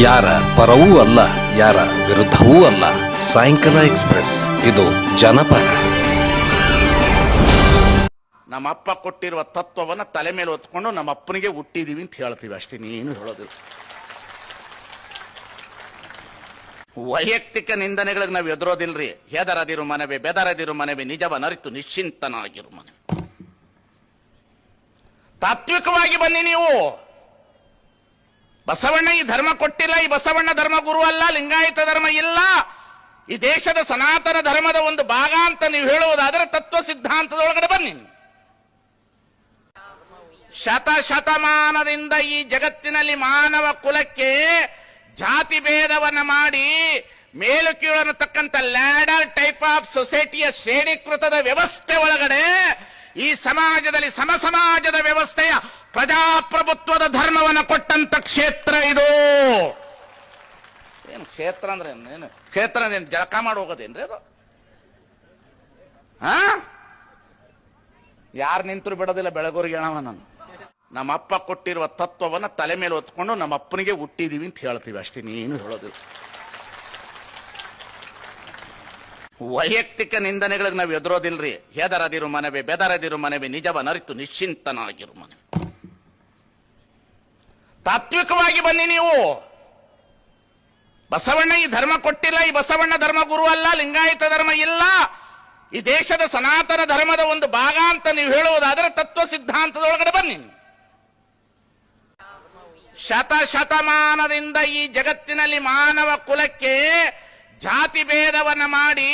ಯಾರ ಪರವೂ ಅಲ್ಲ, ಯಾರ ವಿರುದ್ಧವೂ ಅಲ್ಲ. ಸಾಯಂಕಾಲ ಎಕ್ಸ್‌ಪ್ರೆಸ್, ಇದು ಜನಪರ. ನಮ್ಮಪ್ಪ ಕೊಟ್ಟಿರುವ ತತ್ವವನ್ನು ತಲೆ ಮೇಲೆ ಹೊತ್ಕೊಂಡು ನಮ್ಮ ಅಪ್ಪನಿಗೆ ಹುಟ್ಟಿದೀವಿ ಅಂತ ಹೇಳ್ತೀವಿ ಅಷ್ಟೇ, ನೀನು ಹೇಳೋದಿಲ್ಲ. ವೈಯಕ್ತಿಕ ನಿಂದನೆಗಳಿಗೆ ನಾವು ಎದುರೋದಿಲ್ರಿ. ಹೆದರದಿರು ಮನವೇ, ಬೆದರದಿರು ಮನವೇ, ನಿಜವನ್ನರಿತು ನಿಶ್ಚಿಂತನಾಗಿರು ಮನೆ. ತಾತ್ವಿಕವಾಗಿ ಬನ್ನಿ ನೀವು. ಬಸವಣ್ಣ ಈ ಧರ್ಮ ಕೊಟ್ಟಿಲ್ಲ, ಈ ಬಸವಣ್ಣ ಧರ್ಮ ಗುರು ಅಲ್ಲ, ಲಿಂಗಾಯತ ಧರ್ಮ ಇಲ್ಲ, ಈ ದೇಶದ ಸನಾತನ ಧರ್ಮದ ಒಂದು ಭಾಗ ಅಂತ ನೀವು ಹೇಳುವುದಾದರೆ ತತ್ವ ಸಿದ್ಧಾಂತದೊಳಗಡೆ ಬನ್ನಿ. ಶತಮಾನದಿಂದ ಈ ಜಗತ್ತಿನಲ್ಲಿ ಮಾನವ ಕುಲಕ್ಕೆ ಜಾತಿ ಭೇದವನ್ನ ಮಾಡಿ ಮೇಲು ಕೀಳು ಅನ್ನತಕ್ಕಂಥ ಲ್ಯಾಡರ್ ಟೈಪ್ ಆಫ್ ಸೊಸೈಟಿಯ ಶ್ರೇಣೀಕೃತದ ವ್ಯವಸ್ಥೆ ಒಳಗಡೆ ಈ ಸಮಾಜದಲ್ಲಿ ಸಮಾಜದ ವ್ಯವಸ್ಥೆಯ ಪ್ರಜಾಪ್ರಭುತ್ವದ ಧರ್ಮವನ್ನು ಕೊಟ್ಟಂತ ಕ್ಷೇತ್ರ ಇದು. ಏನು ಕ್ಷೇತ್ರ ಅಂದ್ರೆ ಏನು? ಕ್ಷೇತ್ರ ಜಳಕ ಮಾಡಿ ಹೋಗೋದೇನ್ರಿ ಅದು? ಯಾರು ನಿಂತರು ಬಿಡೋದಿಲ್ಲ ಬೆಳಗೋರಿಗೆ ಹೇಳವ. ನಾನು ನಮ್ಮಪ್ಪ ಕೊಟ್ಟಿರುವ ತತ್ವವನ್ನು ತಲೆ ಮೇಲೆ ಹೊತ್ಕೊಂಡು ನಮ್ಮ ಅಪ್ಪನಿಗೆ ಹುಟ್ಟಿದೀವಿ ಅಂತ ಹೇಳ್ತೀವಿ ಅಷ್ಟೇ, ನೀನು ಹೇಳೋದಿಲ್ಲ. ವೈಯಕ್ತಿಕ ನಿಂದನೆಗಳಿಗೆ ನಾವು ಎದುರೋದಿಲ್ರಿ. ಹೆದರದಿರು ಮನವೇ, ಬೆದರದಿರು ಮನವೇ, ನಿಜವನ್ನರಿತು ನಿಶ್ಚಿಂತನಾಗಿರು ಮನೆ. ತಾತ್ವಿಕವಾಗಿ ಬನ್ನಿ ನೀವು. ಬಸವಣ್ಣ ಈ ಧರ್ಮ ಕೊಟ್ಟಿಲ್ಲ, ಈ ಬಸವಣ್ಣ ಧರ್ಮ ಗುರು ಅಲ್ಲ, ಲಿಂಗಾಯತ ಧರ್ಮ ಇಲ್ಲ, ಈ ದೇಶದ ಸನಾತನ ಧರ್ಮದ ಒಂದು ಭಾಗ ಅಂತ ನೀವು ಹೇಳುವುದಾದರೆ ತತ್ವ ಸಿದ್ಧಾಂತದೊಳಗಡೆ ಬನ್ನಿ. ಶತಮಾನದಿಂದ ಈ ಜಗತ್ತಿನಲ್ಲಿ ಮಾನವ ಕುಲಕ್ಕೆ ಜಾತಿ ಭೇದವನ್ನ ಮಾಡಿ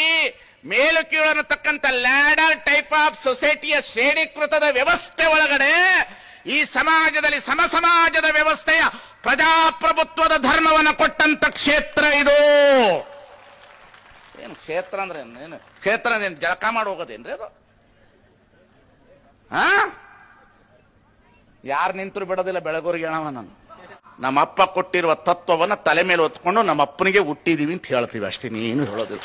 ಮೇಲು ಕೀಳು ಅನ್ನತಕ್ಕಂಥ ಲ್ಯಾಡರ್ ಟೈಪ್ ಆಫ್ ಸೊಸೈಟಿಯ ಶ್ರೇಣೀಕೃತದ ವ್ಯವಸ್ಥೆ ಒಳಗಡೆ ಈ ಸಮಾಜದಲ್ಲಿ ಸಮಾಜದ ವ್ಯವಸ್ಥೆಯ ಪ್ರಜಾಪ್ರಭುತ್ವದ ಧರ್ಮವನ್ನು ಕೊಟ್ಟಂತ ಕ್ಷೇತ್ರ ಇದು. ಏನು ಕ್ಷೇತ್ರ ಅಂದ್ರೆ ಏನು? ಕ್ಷೇತ್ರ ಜಳಕ ಮಾಡಿ ಹೋಗೋದೇನ್ರಿ ಅದು? ಯಾರು ನಿಂತರು ಬಿಡೋದಿಲ್ಲ ಬೆಳಗೋರಿಗೆ ಹೇಳವ. ನಾನು ನಮ್ಮಪ್ಪ ಕೊಟ್ಟಿರುವ ತತ್ವವನ್ನು ತಲೆ ಮೇಲೆ ಹೊತ್ಕೊಂಡು ನಮ್ಮ ಅಪ್ಪನಿಗೆ ಹುಟ್ಟಿದೀವಿ ಅಂತ ಹೇಳ್ತೀವಿ ಅಷ್ಟೇ, ನೀನು ಹೇಳೋದಿಲ್ಲ.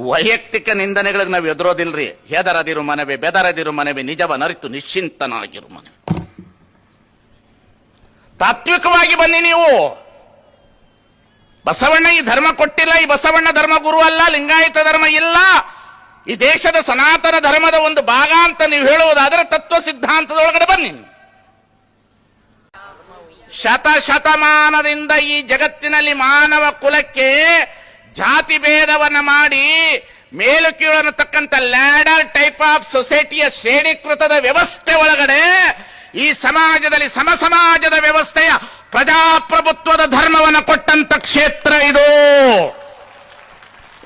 ವೈಯಕ್ತಿಕ ನಿಂದನೆಗಳಿಗೆ ನಾವು ಎದುರೋದಿಲ್ರಿ. ಹೆದರದಿರು ಮನವೇ, ಬೆದರದಿರು ಮನವೇ, ನಿಜವನ್ನರಿತು ನಿಶ್ಚಿಂತನಾಗಿರು ಮನೆ. ತಾತ್ವಿಕವಾಗಿ ಬನ್ನಿ ನೀವು. ಬಸವಣ್ಣ ಈ ಧರ್ಮ ಕೊಟ್ಟಿಲ್ಲ, ಈ ಬಸವಣ್ಣ ಧರ್ಮ ಗುರು ಅಲ್ಲ, ಲಿಂಗಾಯತ ಧರ್ಮ ಇಲ್ಲ, ಈ ದೇಶದ ಸನಾತನ ಧರ್ಮದ ಒಂದು ಭಾಗ ಅಂತ ನೀವು ಹೇಳುವುದಾದರೆ ತತ್ವ ಸಿದ್ಧಾಂತದೊಳಗಡೆ ಬನ್ನಿ. ಶತಮಾನದಿಂದ ಈ ಜಗತ್ತಿನಲ್ಲಿ ಮಾನವ ಕುಲಕ್ಕೆ ಜಾತಿ ಭೇದವನ್ನ ಮಾಡಿ ಮೇಲು ಕೀಳು ಅನ್ನತಕ್ಕಂಥ ಲ್ಯಾಡರ್ ಟೈಪ್ ಆಫ್ ಸೊಸೈಟಿಯ ಶ್ರೇಣೀಕೃತದ ವ್ಯವಸ್ಥೆ ಒಳಗಡೆ ಈ ಸಮಾಜದಲ್ಲಿ ಸಮಾಜದ ವ್ಯವಸ್ಥೆಯ ಪ್ರಜಾಪ್ರಭುತ್ವದ ಧರ್ಮವನ್ನು ಕೊಟ್ಟಂತ ಕ್ಷೇತ್ರ ಇದು.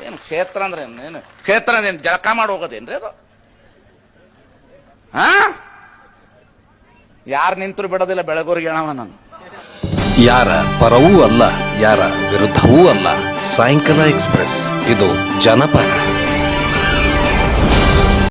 ಏನು ಕ್ಷೇತ್ರ ಅಂದ್ರೆ ಏನು? ಕ್ಷೇತ್ರ ಜಳಕ ಮಾಡಿ ಹೋಗೋದೇನ್ರಿ ಅದು? ಯಾರು ನಿಂತರು ಬಿಡೋದಿಲ್ಲ ಬೆಳಗೋರಿಗೆ ಹೇಳವ. ನಾನು ಯಾರ ಪರವೂ ಅಲ್ಲ, ಯಾರ ವಿರುದ್ಧವೂ ಅಲ್ಲ. ಸಾಯಂಕಾಲ ಎಕ್ಸ್‌ಪ್ರೆಸ್, ಇದು ಜನಪರ.